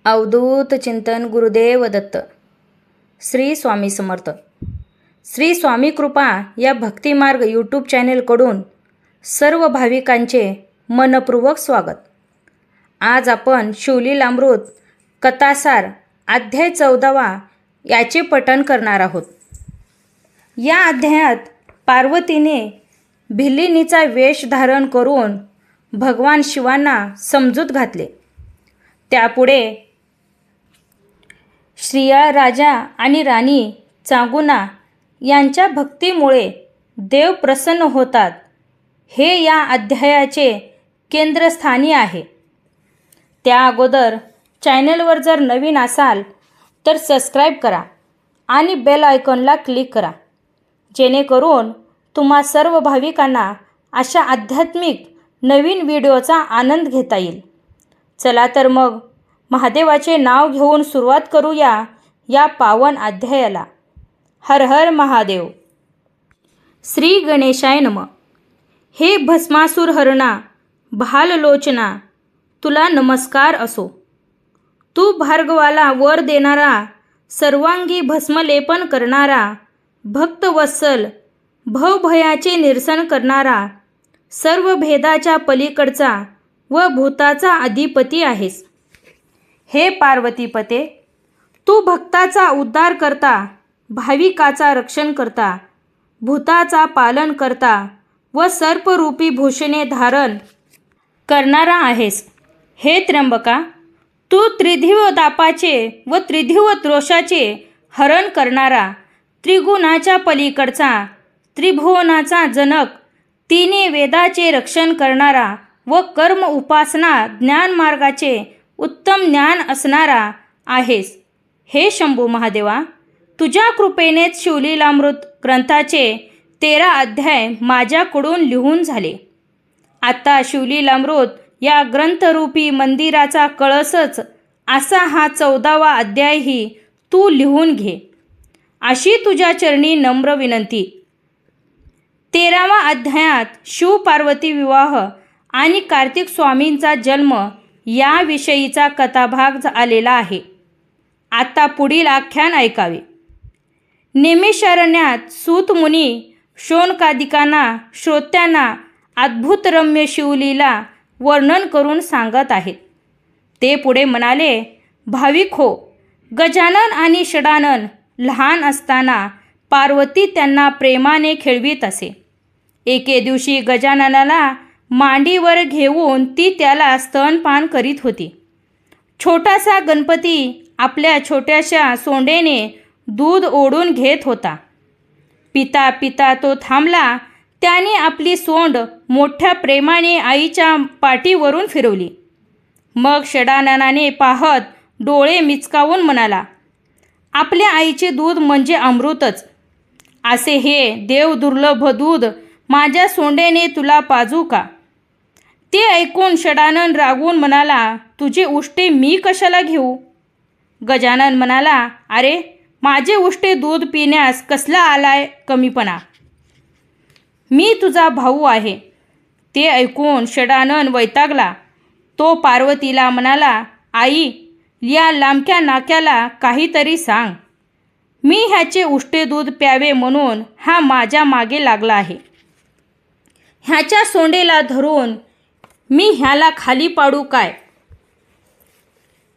अवधूत चिंतन गुरुदेव दत्त. श्री स्वामी समर्थ. श्री स्वामी कृपा या भक्तिमार्ग यूट्यूब चॅनेलकडून सर्व भाविकांचे मनपूर्वक स्वागत. आज आपण शिवलीलामृत कथासार अध्याय 14 याचे पठण करणार आहोत. या अध्यायात पार्वतीने भिल्लिनीचा वेश धारण करून भगवान शिवांना समजूत घातले. त्यापुढे श्रीयाळ राजा आणि राणी चांगुना यांच्या भक्तीमुळे देव प्रसन्न होतात, हे या अध्यायाचे केंद्रस्थानी आहे. त्या अगोदर चॅनलवर जर नवीन असाल तर सबस्क्राईब करा आणि बेल आयकॉनला क्लिक करा, जेणेकरून तुम्हा सर्व भाविकांना अशा आध्यात्मिक नवीन व्हिडिओचा आनंद घेता येईल. चला तर मग महादेवाचे नाव घेऊन सुरुवात करूया या पावन अध्यायाला. हर हर महादेव. श्री गणेशाय नमः. हे भस्मासुर हरणा भाललोचना, तुला नमस्कार असो. तू भार्गवाला वर देणारा, सर्वांगी भस्मलेपन करणारा, भक्तवत्सल, भवभयाचे निरसन करणारा, सर्व भेदाच्या पलीकडचा व भूताचा अधिपती आहेस. हे पार्वतीपते, तू भक्ताचा उद्धार करता, भाविकाचा रक्षण करता, भूताचा पालन करता व सर्परूपी भूषणे धारण करणारा आहेस. हे त्र्यंबका, तू त्रिधिव दापाचे व त्रिधिव दोषाचे हरण करणारा, त्रिगुणाच्या पलीकडचा, त्रिभुवनाचा जनक, तिन्ही वेदाचे रक्षण करणारा व कर्म उपासना ज्ञानमार्गाचे उत्तम ज्ञान असणारा आहेस. हे शंभू महादेवा, तुझ्या कृपेनेच शिवलीलामृत ग्रंथाचे 13 अध्याय माझ्याकडून लिहून झाले. आता शिवलीलामृत या ग्रंथरूपी मंदिराचा कळसच असा हा 14वा अध्यायही तू लिहून घे, अशी तुझ्या चरणी नम्र विनंती. 13व्या अध्यायात शिव पार्वती विवाह आणि कार्तिक स्वामींचा जन्म याविषयीचा कथाभाग आलेला आहे. आता पुढील आख्यान ऐकावे. निमिषारण्यात सूत मुनी शौनकादिकांना श्रोत्यांना अद्भुतरम्य शिवलीला वर्णन करून सांगत आहेत. ते पुढे म्हणाले, भाविक हो, गजानन आणि षडानन लहान असताना पार्वती त्यांना प्रेमाने खेळवीत असे. एके दिवशी गजाननाला मांडीवर घेऊन ती त्याला स्तनपान करीत होती. छोटासा गणपती आपल्या छोट्याशा सोंडेने दूध ओढून घेत होता. पिता पिता तो थांबला. त्याने आपली सोंड मोठ्या प्रेमाने आईच्या पाठीवरून फिरवली. मग षडाननाने पाहत डोळे मिचकावून म्हणाला, आपल्या आईचे दूध म्हणजे अमृतच. असे हे देव दुर्लभ दूध माझ्या सोंडेने तुला पाजू का? ते ऐकून षडानन रागवून म्हणाला, तुझे उष्टे मी कशाला घेऊ? गजानन म्हणाला, अरे, माझे उष्टे दूध पिण्यास कसला आलाय कमीपणा? मी तुझा भाऊ आहे. ते ऐकून षडानन वैतागला. तो पार्वतीला म्हणाला, आई, या लांबक्या नाक्याला काहीतरी सांग. मी ह्याचे उष्टे दूध प्यावे म्हणून हा माझ्या मागे लागला आहे. ह्याच्या सोंडेला धरून मी ह्याला खाली पाडू काय?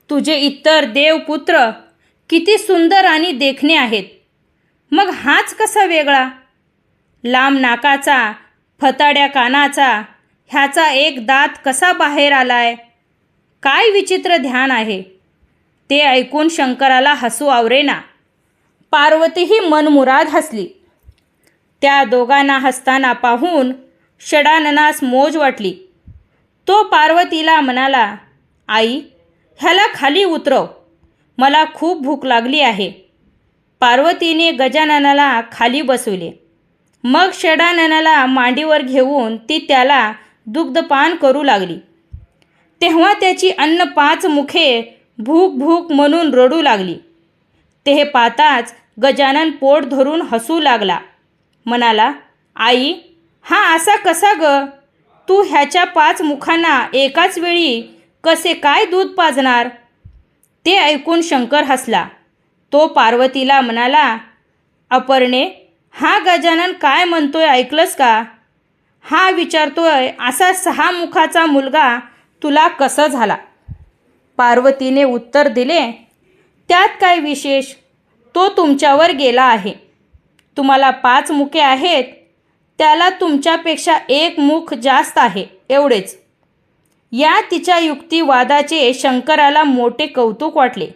तुझे इतर देवपुत्र किती सुंदर आणि देखणे आहेत, मग हाच कसा वेगळा? लांब नाकाचा, फताड्या कानाचा, ह्याचा एक दात कसा बाहेर आलाय? काय विचित्र ध्यान आहे. ते ऐकून शंकराला हसू आवरेना. पार्वतीही मनमुराद हसली. त्या दोघांना हसताना पाहून षडाननास मोज वाटली. तो पार्वतीला म्हणाला, आई, ह्याला खाली उतरव, मला खूप भूक लागली आहे. पार्वतीने गजाननाला खाली बसवले. मग षडाननाला मांडीवर घेऊन ती त्याला दुग्धपान करू लागली. तेव्हा त्याची अन्न 5 मुखे भूक भूक म्हणून रडू लागली. ते पाहताच गजानन पोट धरून हसू लागला. म्हणाला, आई, हा असा कसा ग? तू ह्याच्या 5 मुखांना एकाच वेळी कसे काय दूध पाजणार? ते ऐकून शंकर हसला. तो पार्वतीला म्हणाला, अपर्णे, हा गजानन काय म्हणतोय ऐकलंस का? हा विचारतोय असा 6 मुखाचा मुलगा तुला कसा झाला? पार्वतीने उत्तर दिले, त्यात काय विशेष, तो तुमच्यावर गेला आहे. तुम्हाला 5 मुखे आहेत, त्याला तुमच्यापेक्षा 1 मुख जास्त आहे, एवढेच. या तिच्या युक्तिवादाचे शंकराला मोठे कौतुक वाटले.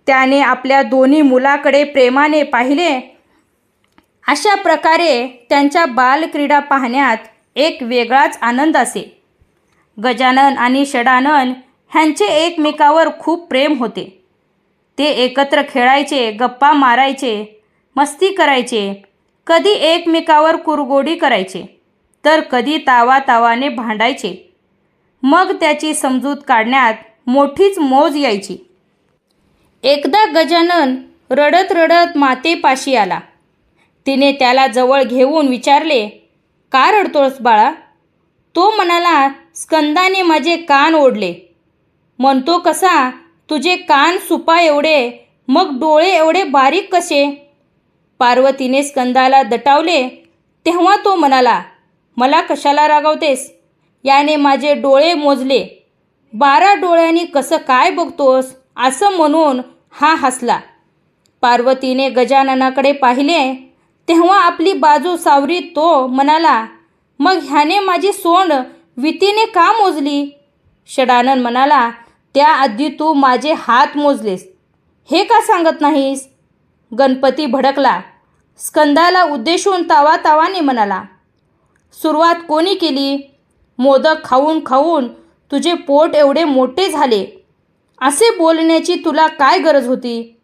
त्याने आपल्या दोन्ही मुलाकडे प्रेमाने पाहिले. अशा प्रकारे त्यांच्या बालक्रीडा पाहण्यात एक वेगळाच आनंद असे. गजानन आणि षडानन ह्यांचे एकमेकावर खूप प्रेम होते. ते एकत्र खेळायचे, गप्पा मारायचे, मस्ती करायचे, कधी एकमेकावर कुरगोडी करायचे, तर कधी तावातावाने भांडायचे. मग त्याची समजूत काढण्यात मोठीच मौज यायची. एकदा गजानन रडत रडत मातेपाशी आला. तिने त्याला जवळ घेऊन विचारले, का रडतोस बाळा? तो म्हणाला, स्कंदाने माझे कान ओढले. म्हणतो कसा, तुझे कान सुपा एवढे, मग डोळे एवढे बारीक कसे? पार्वतीने स्कंदाला दटावले. तेव्हा तो म्हणाला, मला कशाला रागवतेस? याने माझे डोळे मोजले. 12 डोळ्यांनी कसं काय बघतोस? असं म्हणून हा हसला. पार्वतीने गजाननाकडे पाहिले. तेव्हा आपली बाजू सावरीत तो म्हणाला, मग ह्याने माझी सोंड वितीने का मोजली? षडानन म्हणाला, त्याआधी तू माझे हात मोजलेस, हे का सांगत नाहीस? गणपती भडकला. स्कंदाला उद्देशून तावातावाने म्हणाला, सुरुवात कोणी केली? मोदक खाऊन खाऊन तुझे पोट एवढे मोठे झाले, असे बोलण्याची तुला काय गरज होती?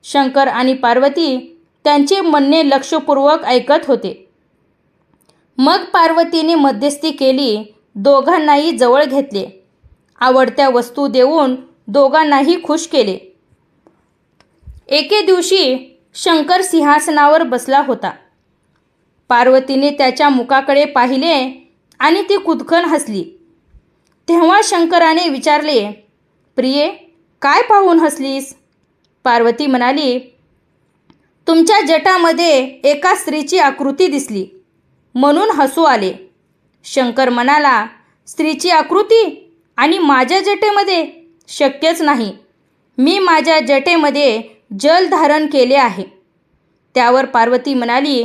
शंकर आणि पार्वती त्यांचे म्हणणे लक्षपूर्वक ऐकत होते. मग पार्वतीने मध्यस्थी केली. दोघांनाही जवळ घेतले. आवडत्या वस्तू देऊन दोघांनाही खुश केले. एके दिवशी शंकर सिंहासनावर बसला होता. पार्वतीने त्याच्या मुखाकडे पाहिले आणि ती कुदकन हसली. तेव्हा शंकराने विचारले, प्रिये, काय पाहून हसलीस? पार्वती म्हणाली, तुमच्या जटामध्ये एका स्त्रीची आकृती दिसली, म्हणून हसू आले. शंकर म्हणाला, स्त्रीची आकृती आणि माझ्या जटेमध्ये? शक्यच नाही. मी माझ्या जटेमध्ये जल धारण केले आहे. त्यावर पार्वती म्हणाली,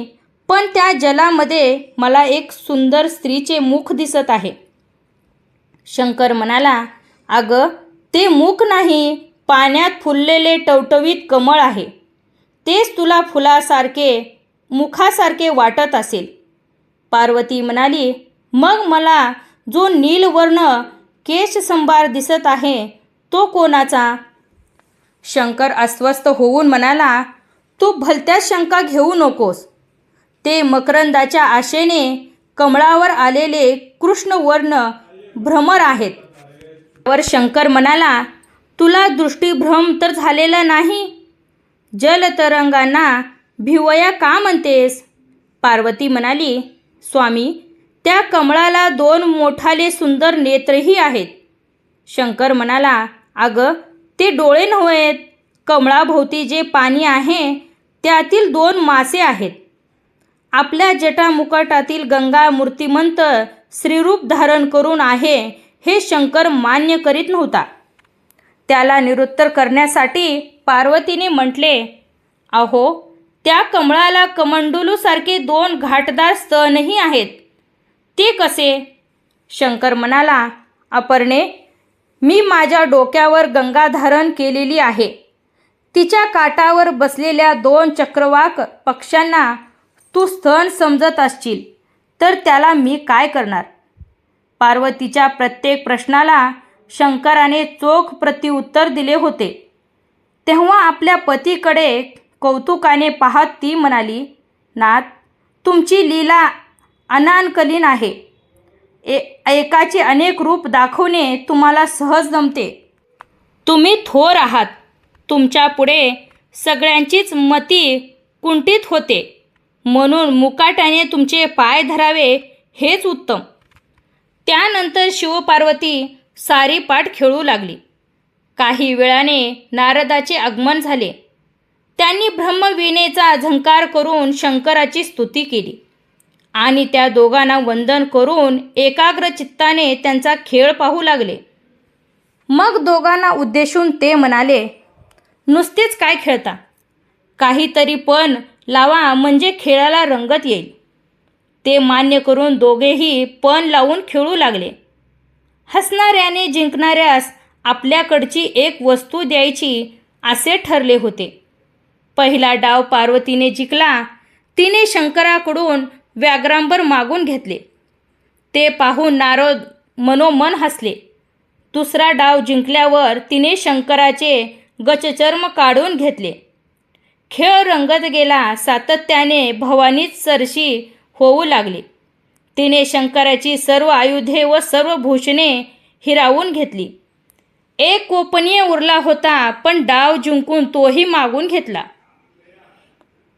पण त्या जलामध्ये मला एक सुंदर स्त्रीचे मुख दिसत आहे. शंकर म्हणाला, अगं, ते मुख नाही, पाण्यात फुललेले टवटवीत कमळ आहे. तेच तुला फुलासारखे, मुखासारखे वाटत असेल. पार्वती म्हणाली, मग मला जो नीलवर्ण केशसंभार दिसत आहे तो कोणाचा? शंकर अस्वस्थ होऊन म्हणाला, तू भलत्याच शंका घेऊ नकोस. ते मकरंदाच्या आशेने कमळावर आलेले कृष्णवर्ण भ्रमर आहेत. वर शंकर म्हणाला, तुला दृष्टीभ्रम तर झालेला नाही? जलतरंगांना भिवया का म्हणतेस? पार्वती म्हणाली, स्वामी, त्या कमळाला 2 मोठाले सुंदर नेत्रही आहेत. शंकर म्हणाला, अगं, ते डोळे नव्हेत. कमळाभोवती जे पाणी आहे त्यातील 2 मासे आहेत. आपल्या जटामुकुटातील गंगा मूर्तिमंत श्रीरूप धारण करून आहे हे शंकर मान्य करीत नव्हता. त्याला निरुत्तर करण्यासाठी पार्वतीने म्हटले, अहो, त्या कमळाला कमंडलूसारखे 2 घाटदार स्तनही आहेत. ते कसे? शंकर म्हणाला, अपर्णे, मी माझ्या डोक्यावर गंगा धारण केलेली आहे. तिच्या काठावर बसलेल्या 2 चक्रवाक पक्ष्यांना तू स्तन समजत असशील, तर त्याला मी काय करणार? पार्वतीच्या प्रत्येक प्रश्नाला शंकराने चोख प्रत्युत्तर दिले होते. तेव्हा आपल्या पतीकडे कौतुकाने पाहत ती म्हणाली, नाथ, तुमची लीला अनाकलीन आहे. एकाचे अनेक रूप दाखवणे तुम्हाला सहज जमते. तुम्ही थोर आहात. तुमच्या पुढे सगळ्यांचीच मती कुंठित होते, म्हणून मुकाट्याने तुमचे पाय धरावे हेच उत्तम. त्यानंतर शिवपार्वती सारी पाठ खेळू लागली. काही वेळाने नारदाचे आगमन झाले. त्यांनी ब्रह्मवीणेचा झंकार करून शंकराची स्तुती केली आणि त्या दोघांना वंदन करून एकाग्र चित्ताने त्यांचा खेळ पाहू लागले. मग दोघांना उद्देशून ते म्हणाले, नुसतेच काय खेळता? काहीतरी पण लावा म्हणजे खेळाला रंगत येईल. ते मान्य करून दोघेही पण लावून खेळू लागले. हसणाऱ्याने जिंकणाऱ्यास आपल्याकडची एक वस्तू द्यायची असे ठरले होते. पहिला डाव पार्वतीने जिंकला. तिने शंकराकडून व्याघ्रांबर मागून घेतले. ते पाहून नारद मनोमन हसले. दुसरा डाव जिंकल्यावर तिने शंकराचे गचचर्म काढून घेतले. खेळ रंगत गेला. सातत्याने भवानीच सरशी होऊ लागली. तिने शंकराची सर्व आयुधे व सर्व भूषणे हिरावून घेतली. एक गोपनीय उरला होता, पण डाव जिंकून तोही मागून घेतला.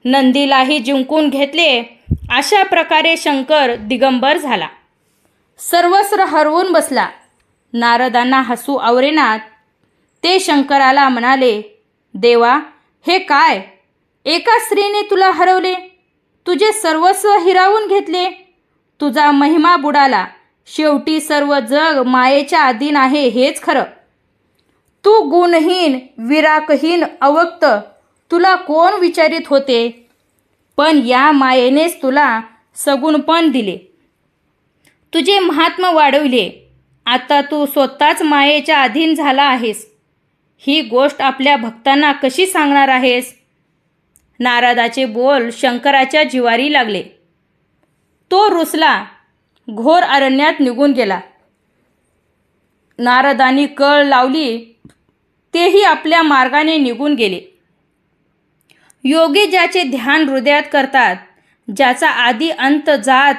नंदीलाही जिंकून घेतले. अशा प्रकारे शंकर दिगंबर झाला. सर्वस्व हरवून बसला. नारदांना हसू आवरेना. ते शंकराला म्हणाले, देवा, हे काय? एका स्त्रीने तुला हरवले, तुझे सर्वस्व हिरावून घेतले, तुझा महिमा बुडाला. शेवटी सर्व जग मायेच्या अधीन आहे हेच खरं. तू गुणहीन, विराकहीन, अवक्त, तुला कोण विचारित होते? पण या मायेनेच तुला सगुणपण दिले, तुझे महात्म्य वाढविले. आता तू स्वतःच मायेच्या अधीन झाला आहेस. ही गोष्ट आपल्या भक्तांना कशी सांगणार आहेस? नारदाचे बोल शंकराच्या जिवारी लागले. तो रुसला. घोर अरण्यात निघून गेला. नारदांनी कळ लावली. तेही आपल्या मार्गाने निघून गेले. योगी ज्याचे ध्यान हृदयात करतात, ज्याचा आदी अंत, जात,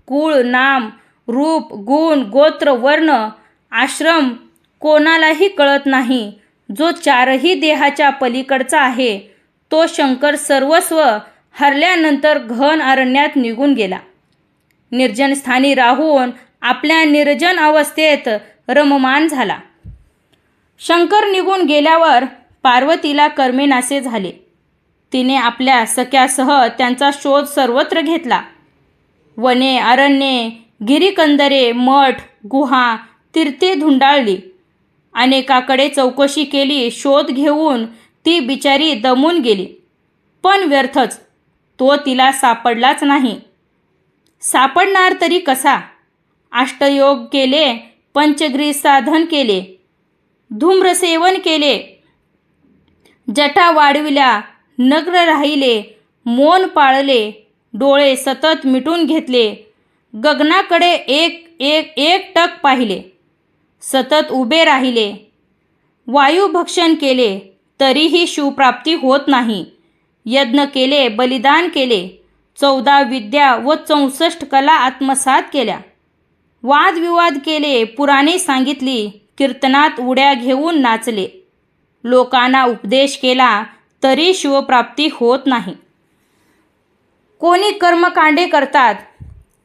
कुळ, नाम, रूप, गुण, गोत्र, वर्ण, आश्रम कोणालाही कळत नाही, जो चारही देहाच्या पलीकडचा आहे, तो शंकर सर्वस्व हरल्यानंतर घन अरण्यात निघून गेला. निर्जन स्थानी राहून आपल्या निर्जन अवस्थेत रममान झाला. शंकर निघून गेल्यावर पार्वतीला कर्मेनासे झाले. तिने आपल्या सख्यासह त्यांचा शोध सर्वत्र घेतला. वने, अरण्ये, गिरीकंदरे, मठ, गुहा, तीर्थे धुंडाळली. अनेकाकडे चौकशी केली. शोध घेऊन ती बिचारी दमून गेली. पण व्यर्थच. तो तिला सापडलाच नाही. सापडणार तरी कसा? अष्टयोग केले, पंचग्री साधन केले, धूम्रसेवन केले, जटा वाढविल्या, नग्न राहिले, मौन पाळले, डोळे सतत मिटून घेतले, गगनाकडे एक एक एक टक पाहिले, सतत उभे राहिले, वायुभक्षण केले, तरीही शिवप्राप्ती होत नाही. यज्ञ केले, बलिदान केले, 14 विद्या व 64 कला आत्मसात केल्या, वादविवाद केले, पुराणे सांगितली, कीर्तनात उड्या घेऊन नाचले, लोकांना उपदेश केला, तरी शिवप्राप्ती होत नाही. कोणी कर्मकांडे करतात.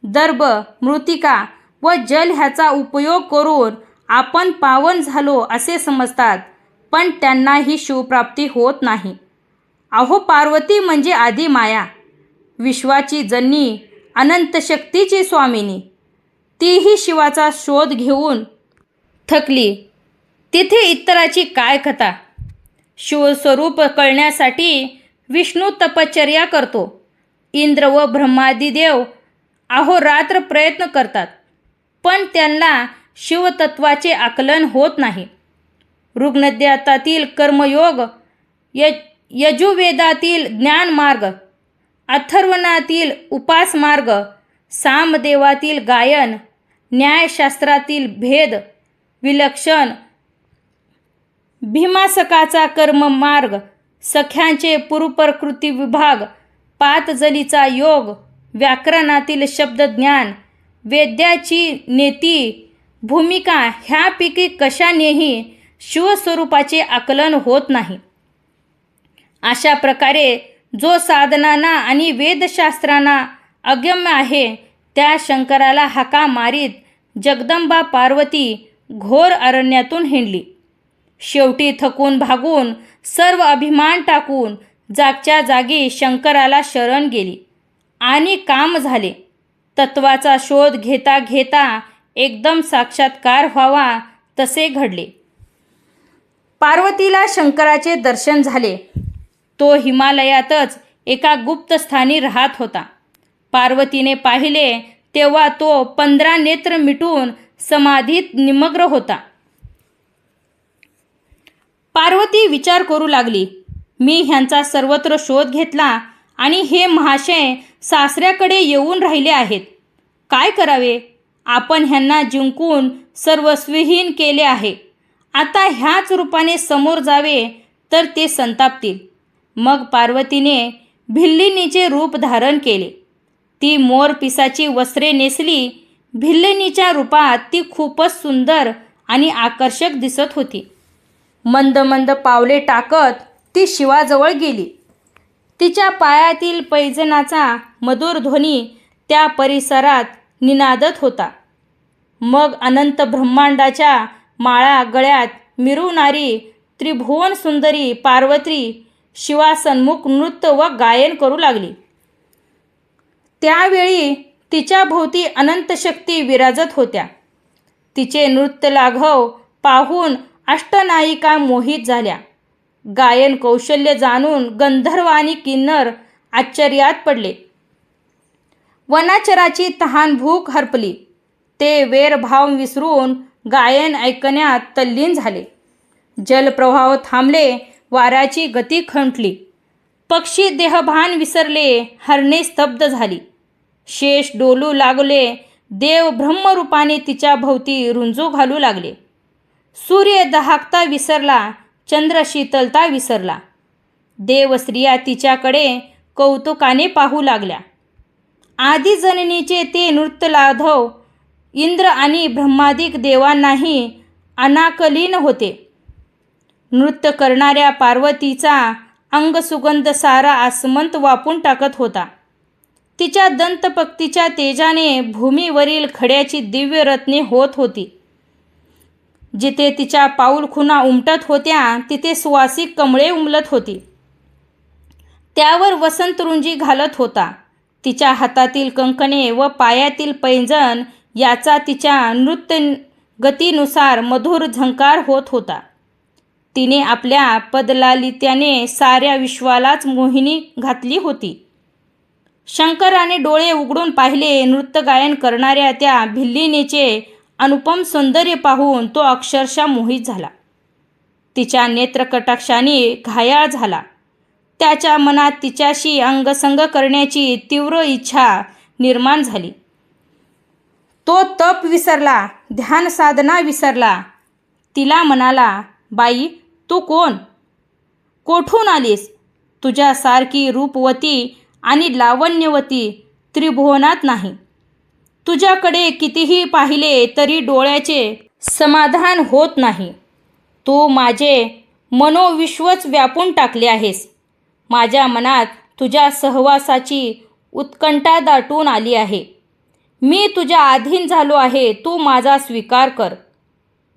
दर्भ, मृत्तिका व जल ह्याचा उपयोग करून आपण पावन झालो असे समजतात, पण त्यांनाही शिवप्राप्ती होत नाही. अहो, पार्वती म्हणजे आदी माया, विश्वाची जननी, अनंत शक्तीची स्वामिनी. तीही शिवाचा शोध घेऊन थकली. तिथे इतराची काय कथा? शिवस्वरूप कळण्यासाठी विष्णू तपश्चर्या करतो. इंद्र व ब्रह्मादी देव अहोरात्र प्रयत्न करतात, पण त्यांना शिवतत्वाचे आकलन होत नाही. ऋग्वेदातील कर्मयोग, यजुर्वेदातील ज्ञानमार्ग, अथर्वणातील उपासमार्ग, सामदेवातील गायन, न्यायशास्त्रातील भेद विलक्षण, भीमासकाचा कर्ममार्ग, सख्यांचे पूर्वप्रकृती विभाग, पातजलीचा योग, व्याकरणातील शब्दज्ञान, वेद्याची नेती भूमिका ह्यापैकी कशानेही शिवस्वरूपाचे आकलन होत नाही. अशा प्रकारे जो साधनांना आणि वेदशास्त्रांना अगम्य आहे, त्या शंकराला हाका मारीत जगदंबा पार्वती घोर अरण्यातून हिंडली. शेवटी थकून भागून सर्व अभिमान टाकून जागच्या जागी शंकराला शरण गेली आणि काम झाले. तत्वाचा शोध घेता घेता एकदम साक्षात्कार व्हावा तसे घडले. पार्वतीला शंकराचे दर्शन झाले. तो हिमालयातच एका गुप्त स्थानी राहत होता. पार्वतीने पाहिले तेव्हा तो 15 नेत्र मिटून समाधीत निमग्न होता. पार्वती विचार करू लागली, मी ह्यांचा सर्वत्र शोध घेतला आणि हे महाशय सासऱ्याकडे येऊन राहिले आहेत. काय करावे? आपण ह्यांना जिंकून सर्वस्वहीन केले आहे. आता ह्याच रूपाने समोर जावे तर ते संतापतील. मग पार्वतीने भिल्लिनीचे रूप धारण केले. ती मोरपिसाची वस्त्रे नेसली. भिल्लिनीच्या रूपात ती खूपच सुंदर आणि आकर्षक दिसत होती. मंद मंद पावले टाकत ती शिवाजवळ गेली. तिच्या पायातील पैंजणाचा मधुर ध्वनी त्या परिसरात निनादत होता. मग अनंत ब्रह्मांडाच्या माळा गळ्यात मिरवणारी त्रिभुवन सुंदरी पार्वती शिवासन्मुख नृत्य व गायन करू लागली. त्यावेळी तिच्या भोवती अनंत शक्ती विराजत होत्या. तिचे नृत्य लाघव पाहून अष्टनायिका मोहित झाल्या. गायन कौशल्य जाणून गंधर्व आणि किन्नर आश्चर्यात पडले. वनाचराची तहान भूक हरपली. ते वेरभाव विसरून गायन ऐकण्यात तल्लीन झाले. जलप्रवाह थांबले. वाऱ्याची गती खंटली. पक्षी देहभान विसरले. हरणे स्तब्ध झाली. शेष डोलू लागले. देव ब्रह्मरूपाने तिच्या भोवती रुंजू घालू लागले. सूर्य दहाकता विसरला. चंद्र शीतलता विसरला. देवस्त्रिया तिच्याकडे कौतुकाने पाहू लागल्या. आदिजननीचे ते नृत्य लाघव इंद्र आणि ब्रह्मादिक देवांनाही अनाकलीन होते. नृत्य करणाऱ्या पार्वतीचा अंगसुगंध सारा आसमंत वापून टाकत होता. तिच्या दंतपक्तीच्या तेजाने भूमीवरील खड्याची दिव्य रत्ने होत होती. जिथे तिच्या पाऊलखुणा उमटत होत्या तिथे सुवासिक कमळे उमलत होती. त्यावर वसंतरुंजी घालत होता. तिच्या हातातील कंकणे व पायातील पैंजण याचा तिच्या नृत्य गतीनुसार मधुर झंकार होत होता. तिने आपल्या पदलालित्याने साऱ्या विश्वालाच मोहिनी घातली होती. शंकराने डोळे उघडून पाहिले. नृत्य गायन करणाऱ्या त्या भिल्लिनीचे अनुपम सौंदर्य पाहून तो अक्षरशः मोहित झाला. तिच्या नेत्रकटाक्षाने घायाळ झाला. त्याच्या मनात तिच्याशी अंगसंग करण्याची तीव्र इच्छा निर्माण झाली. तो तप विसरला. ध्यान साधना विसरला. तिला म्हणाला, बाई तू कोण? कोठून आलीस? तुझ्यासारखी रूपवती आणि लावण्यवती त्रिभुवनात नाही. तुझ्याकडे कितीही पाहिले तरी डोळ्याचे समाधान होत नाही. तू माझे मनोविश्वच व्यापून टाकले आहेस. माझ्या मनात तुझ्या सहवासाची उत्कंठा दाटून आली आहे. मी तुझ्या अधीन झालो आहे. तू माझा स्वीकार कर.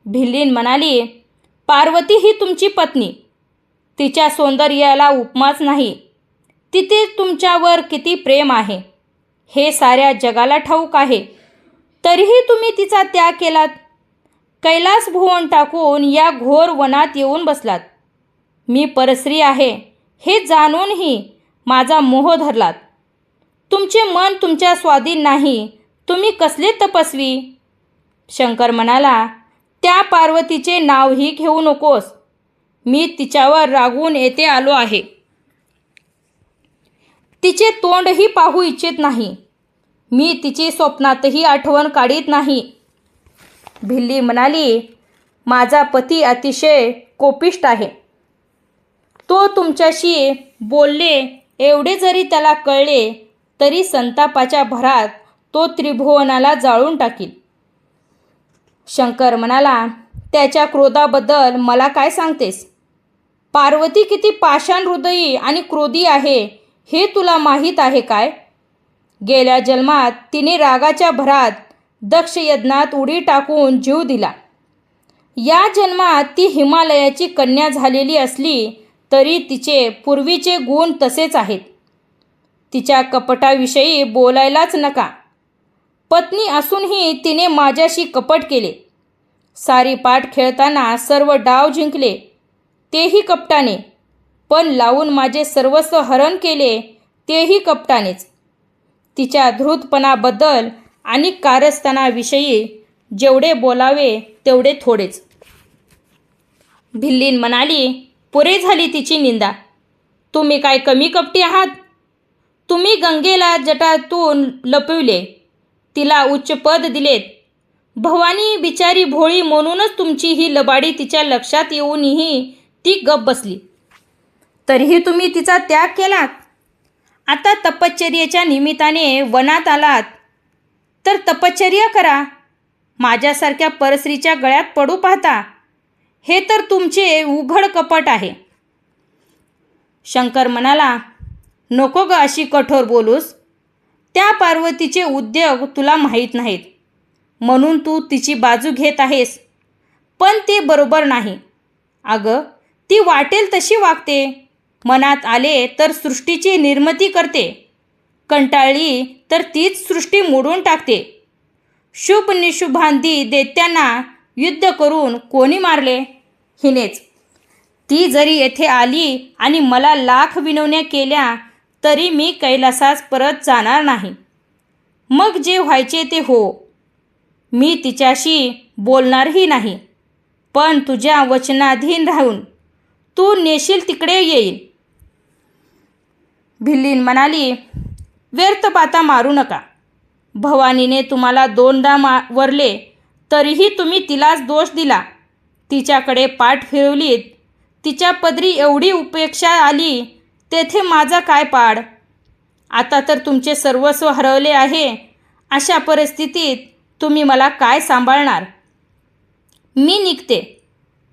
भिल्लीन म्हणाली, पार्वती ही तुमची पत्नी. तिच्या सौंदर्याला उपमाच नाही. तिथे तुमच्यावर किती प्रेम आहे हे साऱ्या जगाला ठाऊक आहे. तरीही तुम्ही तिचा त्याग केलात. कैलास भुवन टाकून या घोर वनात येऊन बसलात. मी परस्त्री आहे हे जाणूनही माझा मोह धरलात. तुमचे मन तुमच्या स्वाधीन नाही. तुम्ही कसले तपस्वी? शंकर म्हणाला, त्या पार्वतीचे नावही घेऊ नकोस. मी तिच्यावर रागून येथे आलो आहे. तिचे तोंडही पाहू इच्छित नाही. मी तिची स्वप्नातही आठवण काढीत नाही. भिल्ली म्हणाली, माझा पती अतिशय कोपिष्ट आहे. तो तुमच्याशी बोलले एवढे जरी त्याला कळले तरी संतापाच्या भरात तो त्रिभुवनाला जाळून टाकील. शंकर म्हणाला, त्याच्या क्रोधाबद्दल मला काय सांगतेस? पार्वती किती पाषाण हृदयी आणि क्रोधी आहे हे तुला माहीत आहे काय? गेल्या जन्मात तिने रागाच्या भरात दक्ष यज्ञात उडी टाकून जीव दिला. या जन्मात ती हिमालयाची कन्या झालेली असली तरी तिचे पूर्वीचे गुण तसेच आहेत. तिच्या कपटाविषयी बोलायलाच नका. पत्नी असूनही तिने माझ्याशी कपट केले. सारी पाठ खेळताना सर्व डाव जिंकले, तेही कपटाने. पण लावून माझे सर्वस्व हरण केले, तेही कपटानेच. तिच्या धृतपणाबद्दल आणि कारस्थानाविषयी जेवढे बोलावे तेवढे थोडेच. भिल्लीन म्हणाली, पुरे झाली तिची निंदा. तुम्ही काय कमी कपटी आहात? तुम्ही गंगेला जटातून लपविले, तिला उच्च पद दिलेत. भवानी बिचारी भोळी म्हणूनच तुमची ही लबाडी तिच्या लक्षात येऊनही ती गप बसली. तरीही तुम्ही तिचा त्याग केलात. आता तपश्चर्येच्या निमित्ताने वनात आलात तर तपश्चर्या करा. माझ्यासारख्या परस्त्रीच्या गळ्यात पडू पाहता. हे तर तुमचे उघड कपट आहे. शंकर म्हणाला, नको ग अशी कठोर बोलूस. त्या पार्वतीचे उद्योग तुला माहीत नाहीत म्हणून तू तिची बाजू घेत आहेस. पण ते बरोबर नाही. अगं, ती वाटेल तशी वागते. मनात आले तर सृष्टीची निर्मिती करते. कंटाळली तर तीच सृष्टी मोडून टाकते. शुभ निशुभांदी दैत्यांना युद्ध करून कोणी मारले? हिनेच. ती जरी येथे आली आणि मला लाख विनवण्या केल्या तरी मी कैलासास परत जाणार नाही. मग जे व्हायचे ते हो. मी तिच्याशी बोलणारही नाही. पण तुझ्या वचनाधीन राहून तू नेशील तिकडे येईल. भिल्लीन म्हणाली, व्यर्थ बाता मारू नका. भवानीने तुम्हाला दोनदा वरले तरीही तुम्ही तिलाच दोष दिला. तिच्याकडे पाठ फिरवलीत. तिच्या पदरी एवढी उपेक्षा आली, तेथे माझा काय पाड? आता तर तुमचे सर्वस्व हरवले आहे. अशा परिस्थितीत तुम्ही मला काय सांभाळणार? मी निघते.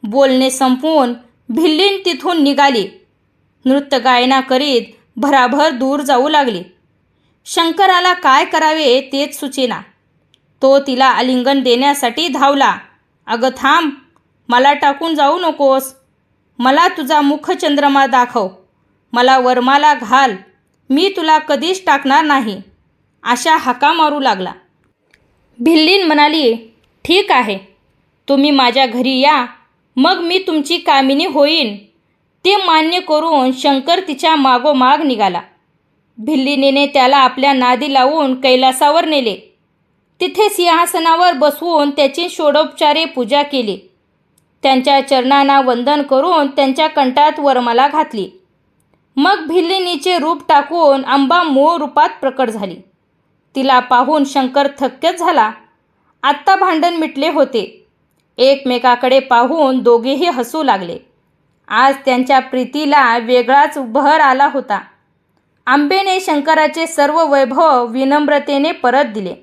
बोलणे संपवून भिल्लीन तिथून निघाली. नृत्य गायना करीत भराभर दूर जाऊ लागली. शंकराला काय करावे तेच सुचेना. तो तिला आलिंगन देण्यासाठी धावला. अगं थांब, मला टाकून जाऊ नकोस. मला तुझा मुखचंद्रमा दाखव. मला वरमाला घाल. मी तुला कधीच टाकणार नाही. अशा हाका मारू लागला. भिल्लीन म्हणाली, ठीक आहे, तुम्ही माझ्या घरी या, मग मी तुमची कामिनी होईन. ते मान्य करून शंकर तिच्या मागोमाग निघाला. भिल्लीनीने त्याला आपल्या नादी लावून कैलासावर नेले. तिथे सिंहासनावर बसवून त्याची षोडोपचारे पूजा केली. त्यांच्या चरणांना वंदन करून त्यांच्या कंठात वरमाला घातली. मग भिल्लिनीचे रूप टाकून अंबा मूळ रूपात प्रकट झाली. तिला पाहून शंकर थक्कच झाला. आत्ता भांडण मिटले होते. एकमेकाकडे पाहून दोघेही हसू लागले. आज त्यांच्या प्रीतीला वेगळाच बहर आला होता. आंबेने शंकराचे सर्व वैभव विनम्रतेने परत दिले.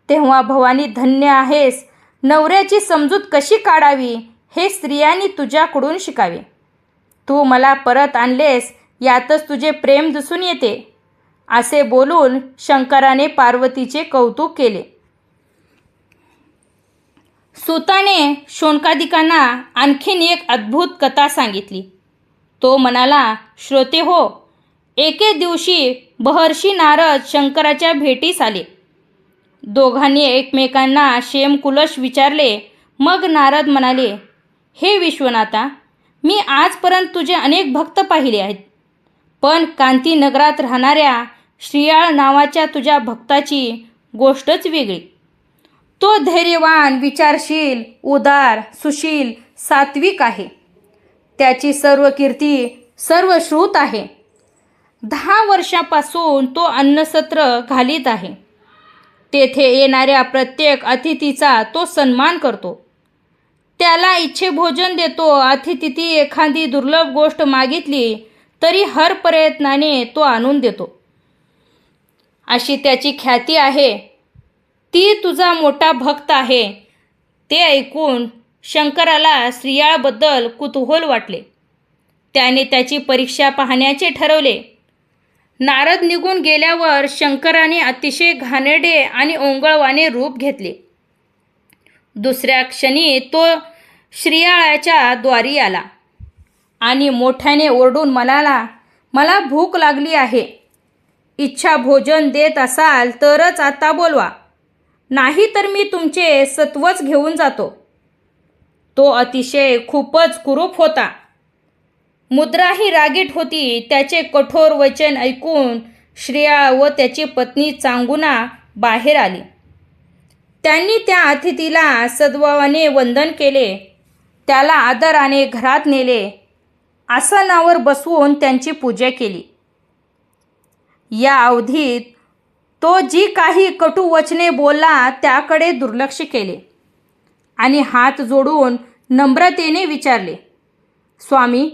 तेव्हा भवानी धन्य आहेस. नवऱ्याची समजूत कशी काढावी हे स्त्रियांनी तुझ्याकडून शिकावे. तू मला परत आणलेस यातच तुझे प्रेम दिसून येते. असे बोलून शंकराने पार्वतीचे कौतुक केले. सुताने शौनकादिकांना आणखीन एक अद्भुत कथा सांगितली. तो म्हणाला, श्रोते हो, एके दिवशी महर्षी नारद शंकराच्या भेटीस आले. दोघांनी एकमेकांना क्षेमकुशल विचारले. मग नारद म्हणाले, हे विश्वनाथा, मी आजपर्यंत तुझे अनेक भक्त पाहिले आहेत, पण कांतीनगरात राहणाऱ्या श्रीयाळ नावाच्या तुझ्या भक्ताची गोष्टच वेगळी. तो धैर्यवान, विचारशील, उदार, सुशील, सात्विक आहे. त्याची सर्व कीर्ती सर्वश्रुत आहे. 10 वर्षापासून तो अन्नसत्र घालीत आहे. तेथे येणाऱ्या प्रत्येक अतिथीचा तो सन्मान करतो. त्याला इच्छेभोजन देतो. अतिथी एखादी दुर्लभ गोष्ट मागितली तरी हर प्रयत्नाने तो आणून देतो. अशी त्याची ख्याती आहे. ती तुझा मोठा भक्त आहे. ते ऐकून शंकराला श्रीयाळबद्दल कुतूहल वाटले. त्याने त्याची परीक्षा पाहण्याचे ठरवले. नारद निघून गेल्यावर शंकराने अतिशय घाणेरडे आणि ओंगळवाणे रूप घेतले. दुसऱ्या क्षणी तो श्रियाळाच्या द्वारी आला आणि मोठ्याने ओरडून म्हणाला, मला भूक लागली आहे. इच्छा भोजन देत असाल तरच आता बोलवा, नाही तर मी तुमचे सत्वच घेऊन जातो. तो अतिशय खूपच कुरूप होता. मुद्राही रागीट होती. त्याचे कठोर वचन ऐकून श्रेया व त्याची पत्नी चांगुना बाहेर आली. त्यांनी त्या अतिथीला सद्भावाने वंदन केले. त्याला आदराने घरात नेले. आसनावर बसवून त्यांची पूजा केली. या अवधीत तो जी काही कटू वचने बोलला त्याकडे दुर्लक्ष केले आणि हात जोडून नम्रतेने विचारले, स्वामी,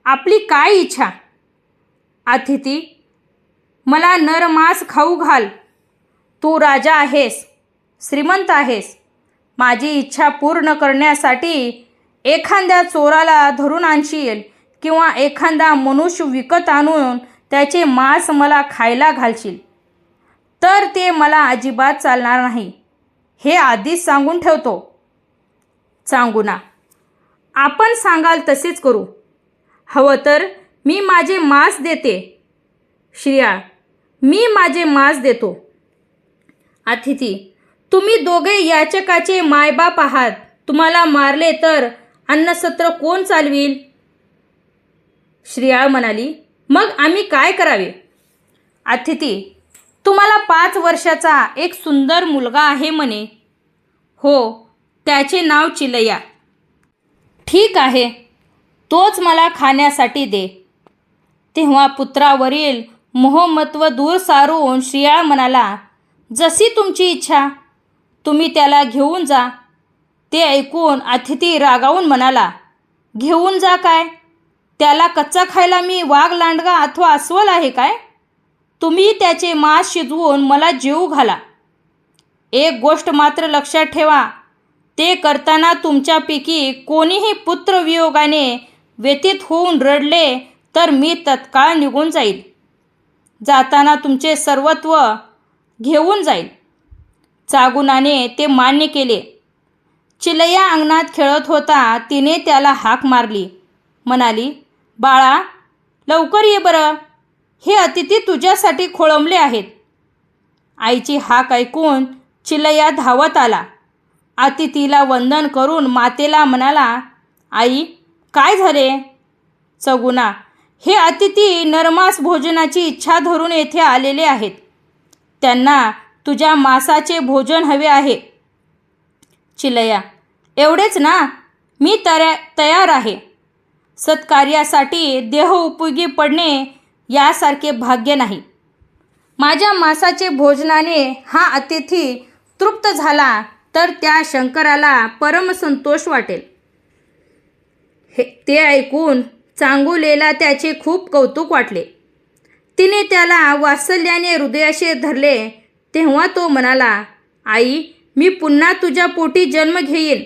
आपली काय इच्छा? अतिथी, मला नरमांस खाऊ घाल. तू राजा आहेस, श्रीमंत आहेस. माझी इच्छा पूर्ण करण्यासाठी एखाद्या चोराला धरून आणशील किंवा एखादा मनुष्य विकत आणून त्याचे मांस मला खायला घालशील तर ते मला अजिबात चालणार नाही, हे आधीच सांगून ठेवतो. चांगुना, आपण सांगाल तसेच करू. हवं तर मी माझे मांस देते. श्रिया, मी माझे मांस देतो. अतिथी, तुम्ही दोघे याचकाचे मायबाप आहात. तुम्हाला मारले तर अन्नसत्र कोण चालविल? श्रियाळ म्हणाली, मग आम्ही काय करावे? अतिथी, तुम्हाला 5 वर्षाचा एक सुंदर मुलगा आहे म्हणे. हो, त्याचे नाव चिलया. ठीक आहे, तोच मला खाण्यासाठी दे. तेव्हा पुत्रावरील मोहमत्व दूर सारून श्रियाळ म्हणाला, जशी तुमची इच्छा, तुम्ही त्याला घेऊन जा. ते ऐकून अतिथी रागावून म्हणाला, घेऊन जा काय? त्याला कच्चा खायला मी वाघ, लांडगा अथवा अस्वल आहे काय? तुम्ही त्याचे मांस शिजवून मला जेवू घाला. एक गोष्ट मात्र लक्षात ठेवा, ते करताना तुमच्यापैकी कोणीही पुत्रवियोगाने व्यथित होऊन रडले तर मी तत्काळ निघून जाईल. जाताना तुमचे सर्वस्व घेऊन जाईल. चांगुनाने ते मान्य केले. चिलया अंगणात खेळत होता. तिने त्याला हाक मारली. म्हणाली, बाळा, लवकर ये बरं, हे अतिथी तुझ्यासाठी खोळंबले आहेत. आईची हाक ऐकून चिलया धावत आला. अतिथीला वंदन करून मातेला म्हणाला, आई, काय झाले? चांगुना, हे अतिथी नरमांस भोजनाची इच्छा धरून येथे आलेले आहेत. त्यांना तुझ्या मांसाचे भोजन हवे आहे. चिलया, एवढेच ना? मी तयार आहे. सत्कार्यासाठी देह उपयोगी पडणे यासारखे भाग्य नाही. माझ्या मांसाचे भोजनाने हा अतिथी तृप्त झाला तर त्या शंकराला परमसंतोष वाटेल. ते ऐकून चांगुलेला त्याचे खूप कौतुक वाटले. तिने त्याला वात्सल्याने हृदयाशी धरले. तेव्हा तो म्हणाला, आई, मी पुन्हा तुझ्या पोटी जन्म घेईन.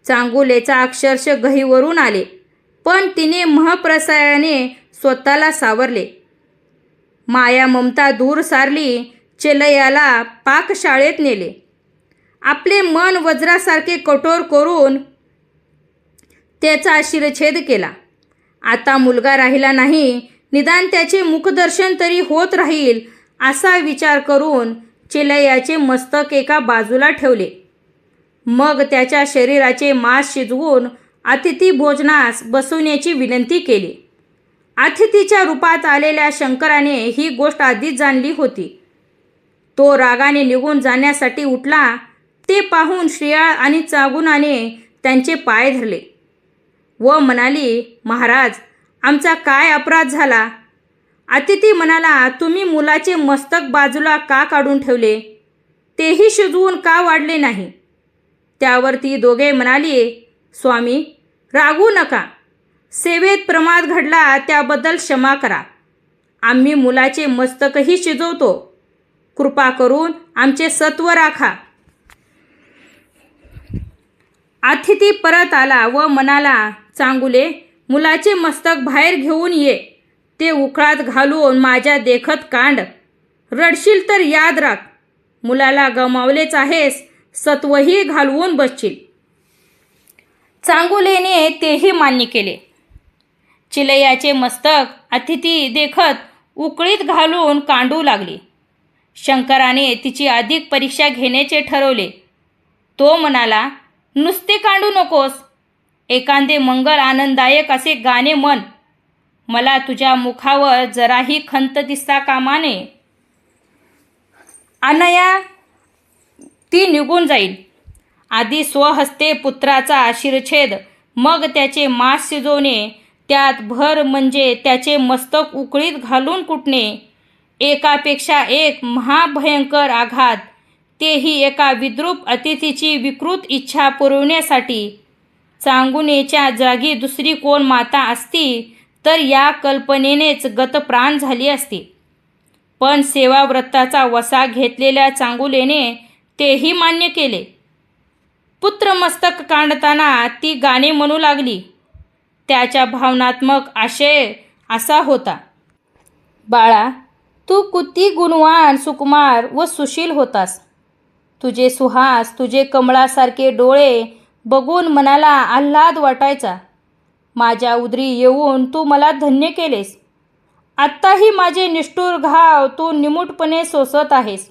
चांगुलेचा अक्षरशः गहिवरून आले, पण तिने महप्रसायाने स्वतःला सावरले. माया ममता दूर सारली. चिलयाला पाकशाळेत नेले. आपले मन वज्रासारखे कठोर करून त्याचा शिरच्छेद केला. आता मुलगा राहिला नाही, निदान त्याचे मुखदर्शन तरी होत राहील असा विचार करून चिलयाचे मस्तक एका बाजूला ठेवले. मग त्याच्या शरीराचे मांस शिजवून अतिथी भोजनास बसवण्याची विनंती केली. अतिथीच्या रूपात आलेल्या शंकराने ही गोष्ट आधीच जाणली होती. तो रागाने निघून जाण्यासाठी उठला. ते पाहून श्रेयाळ आणि चांगुनाने त्यांचे पाय धरले व म्हणाली, महाराज, आमचा काय अपराध झाला? अतिथी म्हणाला, तुम्ही मुलाचे मस्तक बाजूला का काढून ठेवले? तेही शिजवून का वाढले नाही? त्यावर ती दोघे म्हणाली, स्वामी, रागवू नका. सेवेत प्रमाद घडला त्याबद्दल क्षमा करा. आम्ही मुलाचे मस्तकही शिजवतो. कृपा करून आमचे सत्व राखा. अतिथी परत आला व म्हणाला, चांगुले, मुलाचे मस्तक बाहेर घेऊन ये. ते उखळात घालून माझ्या देखत कांड. रडशील तर याद राख, मुलाला गमावलेच आहेस, सत्वही घालवून बसशील. चांगुलेने तेही मान्य केले. चिलैयाचे मस्तक अतिथी देखत उकळीत घालून कांडू लागली. शंकराने तिची अधिक परीक्षा घेण्याचे ठरवले. तो म्हणाला, नुसते कांडू नकोस, एखादे मंगल आनंददायक असे गाणे म्हण. मला तुझ्या मुखावर जराही खंत दिसता कामा नये. अनया ती निघून जाईल. आधी स्वहस्ते पुत्राचा शिरच्छेद, मग त्याचे मांस शिजवणे, त्यात भर म्हणजे त्याचे मस्तक उकळीत घालून कुटणे. एकापेक्षा एक महाभयंकर आघात, तेही एका विद्रूप अतिथीची विकृत इच्छा पुरवण्यासाठी. चांगुनेच्या जागी दुसरी कोण माता असती तर या कल्पनेनेच गतप्राण झाली असती. पण सेवाव्रताचा वसा घेतलेल्या चांगुलेने तेही मान्य केले. पुत्रमस्तक कांडताना ती गाणे म्हणू लागली. त्याच्या भावनात्मक आशय असा होता, बाळा, तू किती गुणवान, सुकुमार व सुशील होतास. तुझे सुहास, तुझे कमळासारखे डोळे बघून मनाला आल्हाद वाटायचा. माझ्या उदरी येऊन तू मला धन्य केलेस. आत्ताही माझे निष्ठुर घाव तू निमूटपणे सोसत आहेस.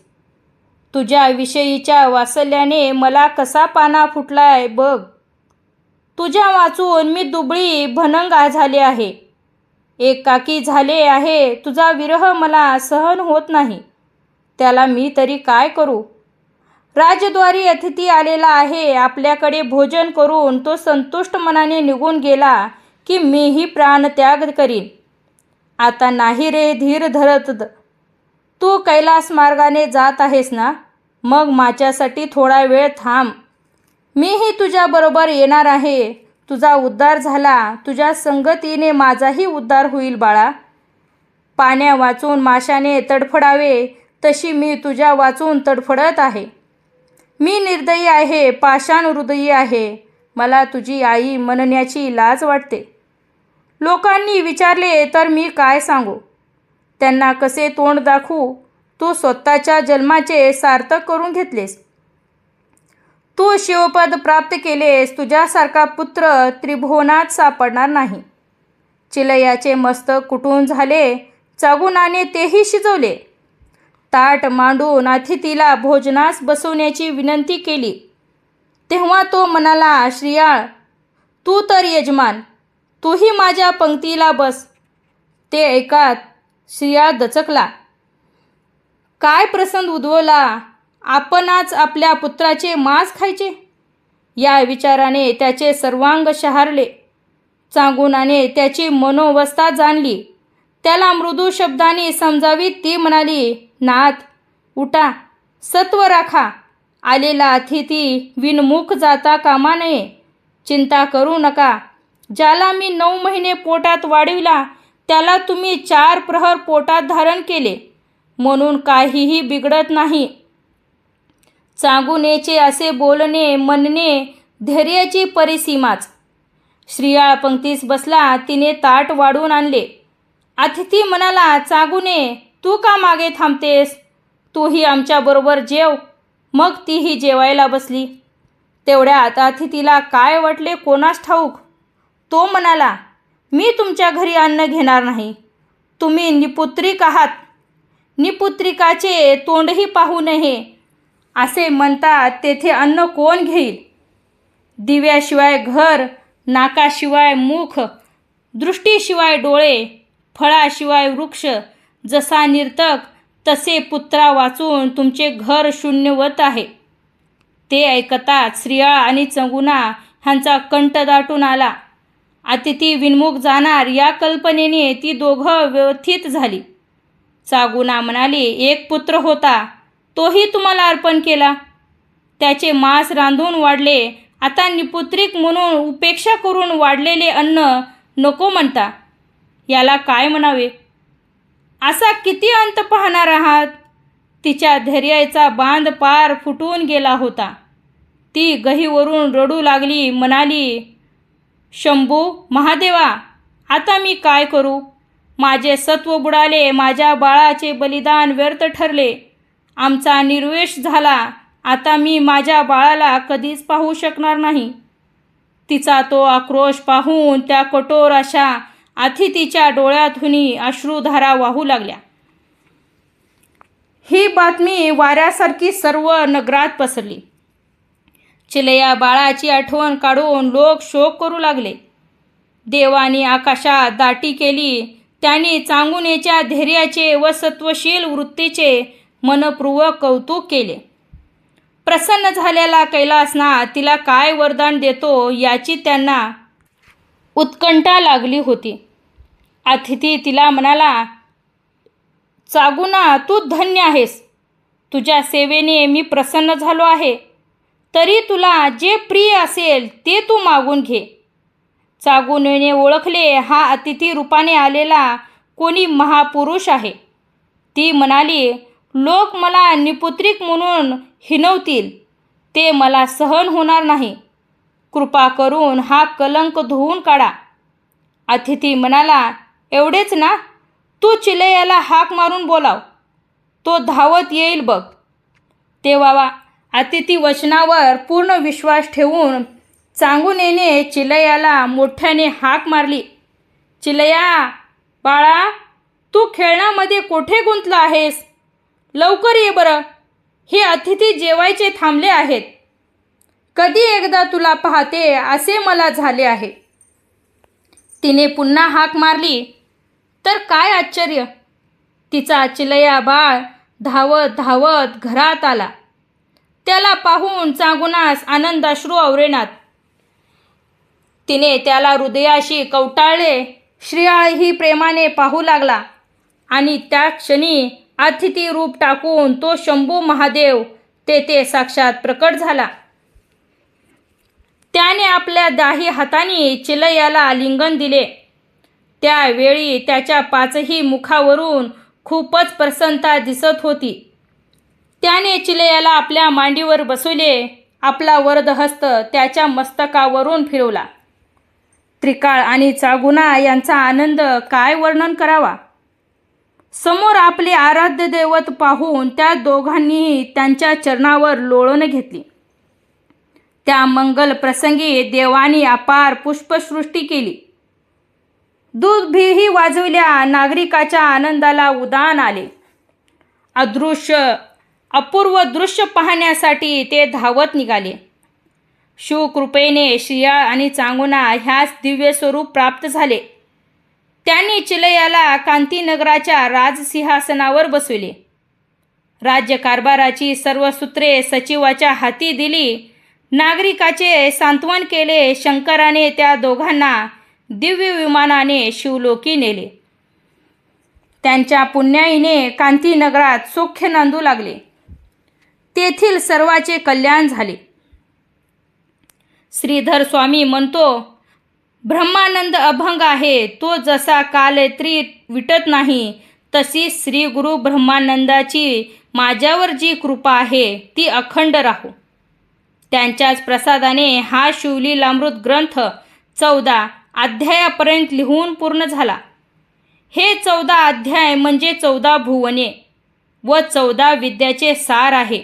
तुझ्या विषयीच्या वात्सल्याने मला कसा पाना फुटलाय बघ. तुझ्या वाचून मी दुबळी भनंग झाले आहे, एकाकी झाले आहे. तुझा विरह मला सहन होत नाही. त्याला मी तरी काय करू. राजद्वारी अतिथी आलेला आहे. आपल्याकडे भोजन करून तो संतुष्ट मनाने निघून गेला की मीही प्राणत्याग करीन. आता नाही रे धीर धरत. तू कैलास मार्गाने जात आहेस ना, मग माझ्यासाठी थोडा वेळ थांब. मीही तुझ्याबरोबर येणार आहे. तुझा उद्धार झाला, तुझ्या संगतीने माझाही उद्धार होईल बाळा. पाण्या वाचून माशाने तडफडावे तशी मी तुझ्या वाचून तडफडत आहे. मी निर्दयी आहे, पाषाण हृदयी आहे. मला तुझी आई म्हणण्याची लाज वाटते. लोकांनी विचारले तर मी काय सांगू. त्यांना कसे तोंड दाखवू. तू स्वतःच्या जन्माचे सार्थक करून घेतलेस. तू शिवपद प्राप्त केलेस. तुझ्यासारखा पुत्र त्रिभुवनात सापडणार नाही. चिलैयाचे मस्तक कुटून झाले. चांगुनाने तेही शिजवले. ताट मांडून अतिथीला भोजनास बसवण्याची विनंती केली. तेव्हा तो म्हणाला, श्रीयाळ, तू तर यजमान, तूही माझ्या पंक्तीला बस. ते ऐकात श्रीयाळ दचकला. काय प्रसंग उद्भवला. आपणाच आपल्या पुत्राचे मांस खायचे. या विचाराने त्याचे सर्वांग शहारले. चांगुनाने त्याची मनोवस्था जाणली. त्याला मृदू शब्दाने समजावीत ती म्हणाली, नाथ, उठा, सत्व राखा. आलेला अतिथी विनमुख जाता कामा नये. चिंता करू नका. ज्याला मी 9 महिने पोटात वाढविला त्याला तुम्ही 4 प्रहर पोटात धारण केले, म्हणून काहीही बिघडत नाही. चांगुनेचे असे बोलणे म्हणणे धैर्याची परिसीमाच. श्रीयाळ पंक्तीस बसला. तिने ताट वाढून आणले. अतिथी म्हणाला, चांगुने, तू का मागे थांबतेस. तूही आमच्याबरोबर जेव. मग तीही जेवायला बसली. तेवढ्यात अतिथीला काय वाटले कोणास ठाऊक. तो म्हणाला, मी तुमच्या घरी अन्न घेणार नाही. तुम्ही निपुत्रिक आहात. निपुत्रिकाचे तोंडही पाहू नये असे म्हणतात, तेथे अन्न कोण घेईल. दिव्याशिवाय घर, नाकाशिवाय मुख, दृष्टीशिवाय डोळे, फळाशिवाय वृक्ष. जसा निरतक तसे पुत्रा वाचून तुमचे घर शून्यवत आहे. ते ऐकताच श्रीयाळ आणि चांगुना ह्यांचा कंठ दाटून आला. अतिथी विनमुख जाणार या कल्पनेने ती दोघं व्यथित झाली. चांगुना म्हणाली, एक पुत्र होता, तोही तुम्हाला अर्पण केला. त्याचे मांस रांधून वाढले. आता निपुत्रिक म्हणून उपेक्षा करून वाढलेले अन्न नको म्हणता. याला काय म्हणावे. असा किती अंत पाहणार आहात. तिच्या धैर्याचा बांध पार फुटून गेला होता. ती गहीवरून रडू लागली. म्हणाली, शंभू महादेवा, आता मी काय करू. माझे सत्व बुडाले. माझ्या बाळाचे बलिदान व्यर्थ ठरले. आमचा निर्वेश झाला. आता मी माझ्या बाळाला कधीच पाहू शकणार नाही. तिचा तो आक्रोश पाहून त्या कठोर अशा अतिथीच्या डोळ्यातूनही अश्रुधारा वाहू लागल्या. ही बातमी वाऱ्यासारखी सर्व नगरात पसरली. चिलया बाळाची आठवण काढून लोक शोक करू लागले. देवानी आकाशात दाटी केली. त्यांनी चांगुनेच्या धैर्याचे व सत्वशील वृत्तीचे मनपूर्वक कौतुक केले. प्रसन्न झालेला कैलासनाथ तिला काय वरदान देतो याची त्यांना उत्कंठा लागली होती. अतिथी तिला म्हणाला, चांगुना, तू धन्य आहेस. तुझ्या सेवेने मी प्रसन्न झालो आहे. तरी तुला जे प्रिय असेल ते तू मागून घे. चांगुनेने ओळखले हा अतिथी रूपाने आलेला कोणी महापुरुष आहे. ती म्हणाली, लोक मला निपुत्रिक म्हणून हिणवतील, ते मला सहन होणार नाही. कृपा करून हा कलंक धुवून काढा. अतिथी म्हणाला, एवढेच ना, तू चिलयाला हाक मारून बोलाव, तो धावत येईल बघ. तेव्हा अतिथी वचनावर पूर्ण विश्वास ठेवून चांगुनेने चिलयाला मोठ्याने हाक मारली. चिलया बाळा, तू खेळण्यामध्ये कोठे गुंतला आहेस? लवकर ये बरं. हे अतिथी जेवायचे थांबले आहेत. कधी एकदा तुला पाहते असे मला झाले आहे. तिने पुन्हा हाक मारली तर काय आश्चर्य, तिचा चिलया बाळ धावत धावत घरात आला. त्याला पाहून चांगुनास आनंदाश्रू आवरेनात. तिने त्याला हृदयाशी कवटाळले. श्रीयाळही प्रेमाने पाहू लागला आणि त्या क्षणी अतिथी रूप टाकून तो शंभू महादेव तेथे साक्षात प्रकट झाला. त्याने आपल्या दाही हाताने चिलयाला आलिंगन दिले. त्यावेळी त्याच्या पाचही मुखावरून खूपच प्रसन्नता दिसत होती. त्याने चिलयाला आपल्या मांडीवर बसवले. आपला वरदहस्त त्याच्या मस्तकावरून फिरवला. त्रिकाळ आणि चांगुना यांचा आनंद काय वर्णन करावा. समोर आपले आराध्य दैवत पाहून त्या दोघांनीही त्यांच्या चरणावर लोळण घेतली. त्या मंगल प्रसंगी देवानी अपार पुष्पसृष्टी केली. दूधभिही वाजवल्या. नागरिकाच्या आनंदाला उधाण आले. अदृश्य अपूर्व दृश्य पाहण्यासाठी ते धावत निघाले. शिवकृपेने श्रीयाळ आणि चांगुना ह्यास दिव्य स्वरूप प्राप्त झाले. त्यांनी चिलयाला कांतीनगराच्या राजसिंहासनावर बसविले. राज्यकारभाराची सर्व सूत्रे सचिवाच्या हाती दिली. नागरिकाचे सांत्वन केले. शंकराने त्या दोघांना दिव्य विमानाने शिवलोकी नेले. त्यांच्या पुण्याईने कांतीनगरात सौख्य नांदू लागले. तेथील सर्वांचे कल्याण झाले. श्रीधर स्वामी म्हणतो, ब्रह्मानंद अभंग आहे. तो जसा कालत्री विटत नाही, तशी श्री गुरु ब्रह्मानंदाची माझ्यावर जी कृपा आहे ती अखंड राहो. त्यांच्याच प्रसादाने हा शिवलीलामृत ग्रंथ 14 अध्यायापर्यंत लिहून पूर्ण झाला. हे 14 अध्याय म्हणजे 14 भुवने व 14 विद्याचे सार आहे.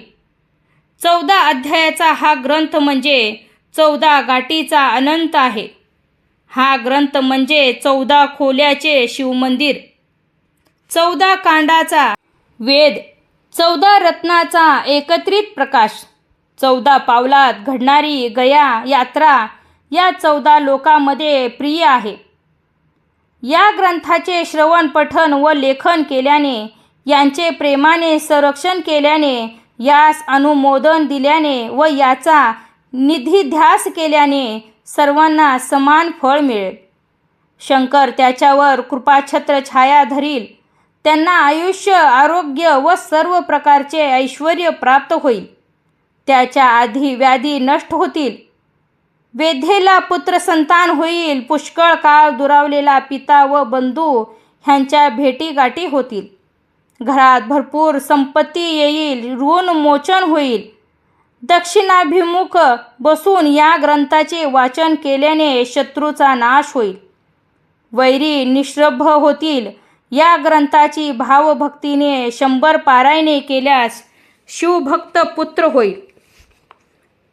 14 अध्यायाचा हा ग्रंथ म्हणजे 14 गाठीचा अनंत आहे. हा ग्रंथ म्हणजे 14 खोल्याचे शिवमंदिर, 14 कांडाचा वेद, 14 रत्नाचा एकत्रित प्रकाश, 14 पावलात घडणारी गया यात्रा या 14 लोकांमध्ये प्रिय आहे. या ग्रंथाचे श्रवण पठण व लेखन केल्याने, यांचे प्रेमाने संरक्षण केल्याने, यास अनुमोदन दिल्याने व याचा निधिध्यास केल्याने सर्वांना समान फळ मिळेल. शंकर त्याच्यावर कृपाछत्र छाया धरील. त्यांना आयुष्य, आरोग्य व सर्व प्रकारचे ऐश्वर्य प्राप्त होईल. त्याच्या आधी व्याधी नष्ट होतील. वेधेला पुत्र संतान होईल. पुष्कळ काळ दुरावलेला पिता व बंधू ह्यांच्या भेटीगाठी होतील. घरात भरपूर संपत्ती येईल. ऋण मोचन होईल. दक्षिणाभिमुख बसून या ग्रंथाचे वाचन केल्याने शत्रूचा नाश होईल. वैरी निश्रभ होतील. या ग्रंथाची भावभक्तीने 100 पारायणे केल्यास शिवभक्त पुत्र होईल.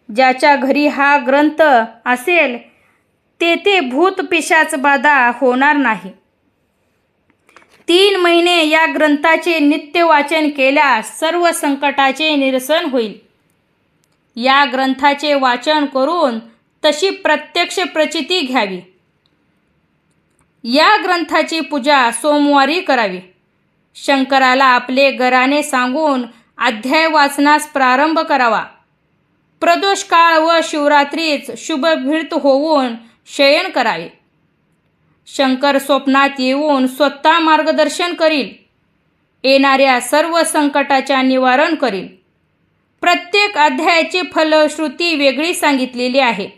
ज्याच्या घरी हा ग्रंथ असेल तेथे भूत पिशाच बाधा होणार नाही. 3 महिने या ग्रंथाचे नित्य वाचन केल्यास सर्व संकटाचे निरसन होईल. या ग्रंथाचे वाचन करून तशी प्रत्यक्ष प्रचिती घ्यावी. या ग्रंथाची पूजा सोमवारी करावी. शंकराला आपले घराणे सांगून अध्याय वाचनास प्रारंभ करावा. प्रदोष काळ व शिवरात्रीच शुभभीत होऊन शयन करावे. शंकर स्वप्नात येऊन स्वतः मार्गदर्शन करील. येणाऱ्या सर्व संकटाच्या निवारण करील. प्रत्येक अध्यायाची फलश्रुती वेगळी सांगितलेली आहे.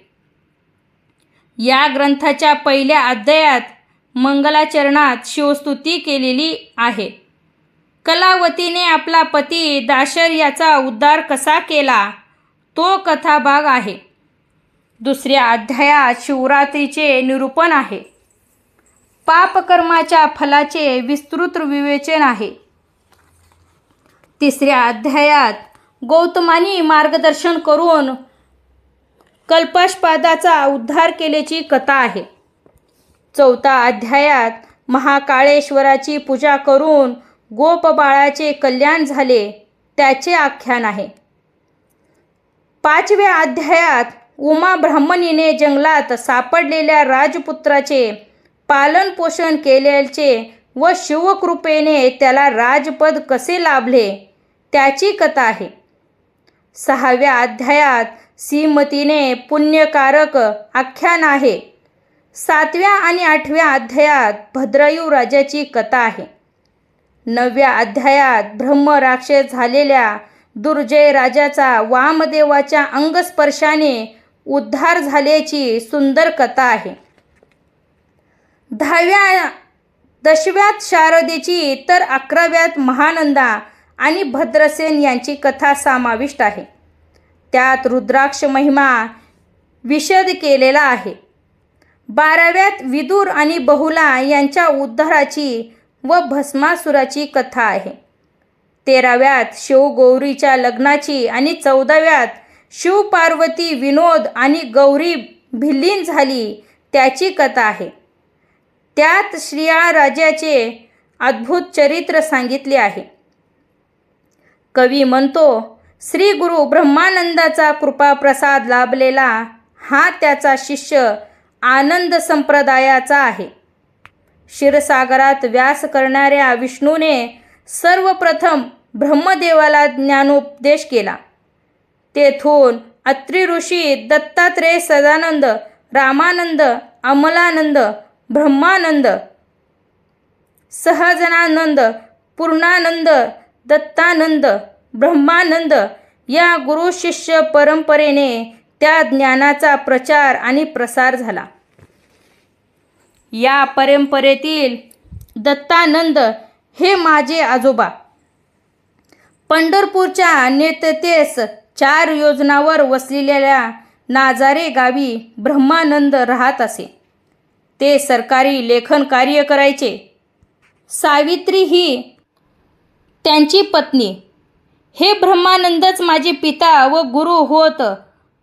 या ग्रंथाच्या पहिल्या अध्यायात मंगलाचरणात शिवस्तुती केलेली आहे. कलावतीने आपला पती दाशर याचा उद्धार कसा केला तो कथाभाग आहे. दुसऱ्या अध्यायात शिवरात्रीचे निरूपण आहे. पापकर्माच्या फलाचे विस्तृत विवेचन आहे. तिसऱ्या अध्यायात गौतमानी मार्गदर्शन करून कल्पाशपादाचा उद्धार केल्याची कथा आहे. चौथ्या अध्यायात महाकाळेश्वराची पूजा करून गोपबाळाचे कल्याण झाले त्याचे आख्यान आहे. 5व्या अध्यायात उमा ब्राह्मणीने जंगलात सापडलेल्या राजपुत्राचे पालन पोषण केल्याचे व शिवकृपेने त्याला राजपद कसे लाभले त्याची कथा आहे. 6व्या अध्यायात श्रीमतीने पुण्यकारक आख्यान आहे. 7व्या आणि 8व्या अध्यायात भद्रायू राजाची कथा आहे. 9व्या अध्यायात ब्रह्म राक्षस झालेल्या दुर्जय राजाचा वामदेवाच्या अंगस्पर्शाने उद्धार झाल्याची सुंदर कथा आहे. 10व्यात शारदेची तर 11व्यात महानंदा आणि भद्रसेन यांची कथा समाविष्ट आहे. त्यात रुद्राक्ष महिमा विशद केलेला आहे. 12व्यात विदुर आणि बहुला यांच्या उद्धाराची व भस्मासुराची कथा आहे. 13व्यात शिवगौरीच्या लग्नाची आणि 14व्यात शिवपार्वती विनोद आणि गौरी भिल्लीन झाली त्याची कथा आहे. त्यात श्रीया राजाचे अद्भुत चरित्र सांगितले आहे. कवी म्हणतो, श्री गुरु ब्रह्मानंदाचा कृपाप्रसाद लाभलेला हा त्याचा शिष्य आनंद संप्रदायाचा आहे. क्षीरसागरात व्यास करणाऱ्या विष्णूने सर्वप्रथम ब्रह्मदेवाला ज्ञानोपदेश केला. तेथून अत्री ऋषी दत्तात्रेय, सदानंद, रामानंद, अमलानंद, ब्रह्मानंद, सहजनानंद, पूर्णानंद, दत्तानंद, ब्रह्मानंद या गुरु शिष्य परंपरेने त्या ज्ञानाचा प्रचार आणि प्रसार झाला. या परंपरेतील दत्तानंद हे माझे आजोबा. पंढरपूरच्या नेततेस 4 योजनावर वसलेल्या नाजारे गावी ब्रह्मानंद राहत असे. ते सरकारी लेखन कार्य करायचे. सावित्री ही त्यांची पत्नी. हे ब्रह्मानंदच माझे पिता व गुरु होत.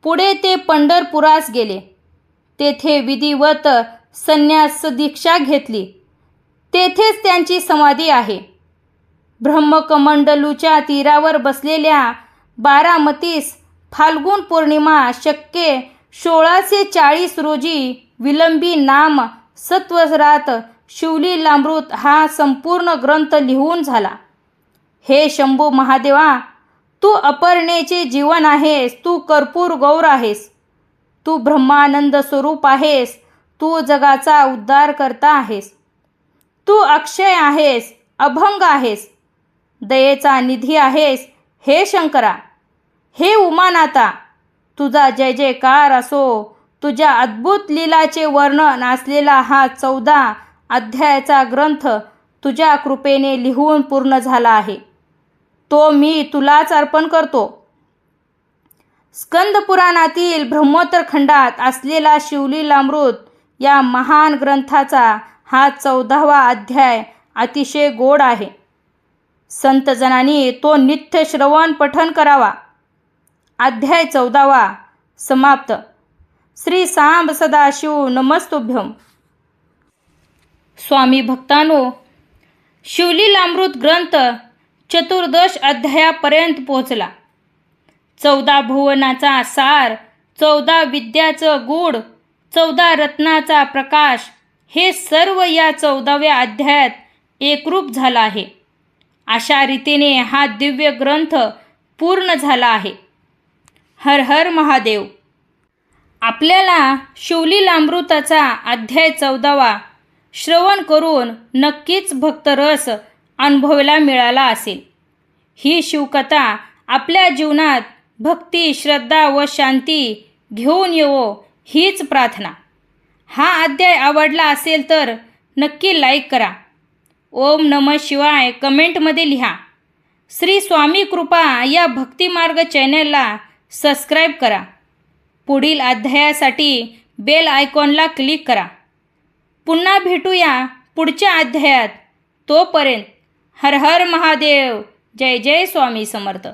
पुढे ते पंढरपुरास गेले. तेथे विधिवत संन्यास दीक्षा घेतली. तेथेच त्यांची समाधी आहे. ब्रह्मकमंडलूच्या तीरावर बसलेल्या बारामतीस फाल्गुन पौर्णिमा शके 1640 रोजी विलंबी नाम सत्वरात शिवलीलामृत हा संपूर्ण ग्रंथ लिहून झाला. हे शंभू महादेवा, तू अपर्णेचे जीवन आहेस. तू कर्पूर गौर आहेस. तू ब्रह्मानंद स्वरूप आहेस. तू जगाचा उद्धार करता आहेस. तू अक्षय आहेस, अभंग आहेस, दयेचा निधी आहेस. हे शंकरा, हे उमानाथा, तुझा जय जयकार असो. तुझ्या अद्भुत लीलाचे वर्णन असलेला हा 14 अध्यायाचा ग्रंथ तुझ्या कृपेने लिहून पूर्ण झाला आहे. तो मी तुलाच अर्पण करतो. स्कंद पुराणातील ब्रह्मोत्तर खंडात असलेला शिवलीलामृत या महान ग्रंथाचा हा 14वा अध्याय अतिशय गोड आहे. संतजनांनी तो नित्य श्रवण पठण करावा. अध्याय 14वा समाप्त. श्री सांब सदाशिव नमस्तुभ्यम. स्वामी भक्तांनो, शिवलीलामृत ग्रंथ चतुर्दश अध्यायापर्यंत पोहोचला. 14 भुवनाचा सार, 14 विद्याचं गूढ, 14 रत्नाचा प्रकाश हे सर्व या 14व्या अध्यायात एकरूप झाला आहे. अशा रीतीने हा दिव्य ग्रंथ पूर्ण झाला आहे. हर हर महादेव. आपल्याला शिवलीलामृताचा अध्याय 14वा श्रवण करून नक्कीच भक्तरस अनुभवायला मिळाला असेल. ही शिवकथा आपल्या जीवनात भक्ती, श्रद्धा व शांती घेऊन येवो हीच प्रार्थना. हा अध्याय आवडला असेल तर नक्की लाईक करा. ओम नमः शिवाय कमेंटमध्ये लिहा. श्री स्वामी कृपा या भक्तिमार्ग चॅनलला सबस्क्राईब करा. पुढील अध्यायासाठी बेल आयकॉनला क्लिक करा. पुन्हा भेटूया पुढच्या अध्यायात. तोपर्यंत हर हर महादेव. जय जय स्वामी समर्थ.